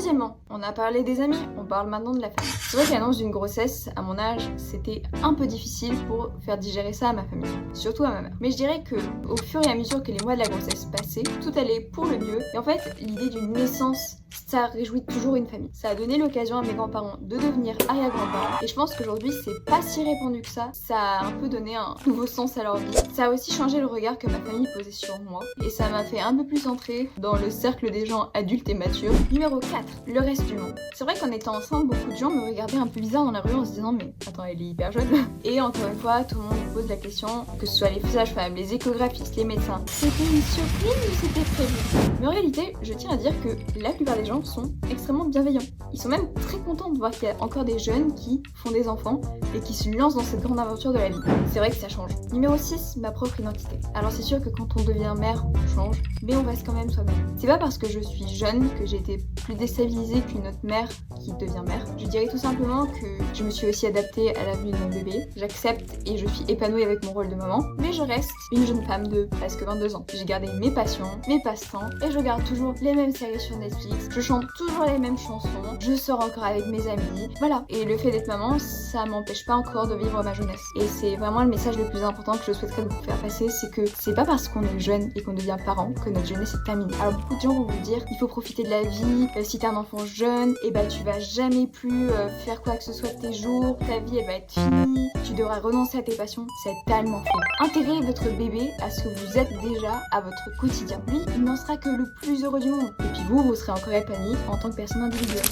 Deuxièmement, on a parlé des amis, on parle maintenant de la famille. C'est vrai que l'annonce d'une grossesse, à mon âge, c'était un peu difficile pour faire digérer ça à ma famille, surtout à ma mère. Mais je dirais que au fur et à mesure que les mois de la grossesse passaient, tout allait pour le mieux. Et en fait, l'idée d'une naissance, ça réjouit toujours une famille. Ça a donné l'occasion à mes grands-parents de devenir arrière-grands-parents. Et je pense qu'aujourd'hui, c'est pas si répandu que ça. Ça a un peu donné un nouveau sens à leur vie. Ça a aussi changé le regard que ma famille posait sur moi. Et ça m'a fait un peu plus entrer dans le cercle des gens adultes et matures. Numéro 4, le reste du monde. C'est vrai qu'en étant enceinte, beaucoup de gens me regardaient un peu bizarre dans la rue en se disant mais attends, elle est hyper jeune. Et encore une fois, tout le monde me pose la question, que ce soit les sages-femmes, les échographistes, les médecins. C'était une surprise ou c'était prévu? Mais en réalité, je tiens à dire que la plupart des gens sont extrêmement bienveillants. Ils sont même très contents de voir qu'il y a encore des jeunes qui font des enfants et qui se lancent dans cette grande aventure de la vie. C'est vrai que ça change. Numéro 6, ma propre identité. Alors c'est sûr que quand on devient mère, on change, mais on reste quand même soi-même. C'est pas parce que je suis jeune que j'ai été plus déstabilisée qu'une autre mère qui devient mère. Je dirais tout simplement que je me suis aussi adaptée à la vie de mon bébé. J'accepte et je suis épanouie avec mon rôle de maman, mais je reste une jeune femme de presque 22 ans. J'ai gardé mes passions, mes passe-temps, et je regarde toujours les mêmes séries sur Netflix, je chante toujours les mêmes chansons, je sors encore avec mes amis, voilà. Et le fait d'être maman, ça m'empêche pas encore de vivre ma jeunesse. Et c'est vraiment le message le plus important que je souhaiterais vous faire passer, c'est que c'est pas parce qu'on est jeune et qu'on devient parent que notre jeunesse est terminée. Alors beaucoup de gens vont vous dire, il faut profiter de la vie, si t'es un enfant jeune, et bah tu vas jamais plus faire quoi que ce soit de tes jours, ta vie elle va être finie, tu devras renoncer à tes passions, c'est tellement faux. Intégrez votre bébé à ce que vous êtes déjà, à votre quotidien. Lui, il n'en sera que le plus heureux du monde. Et puis vous serez encore épanoui en tant que personne individuelle.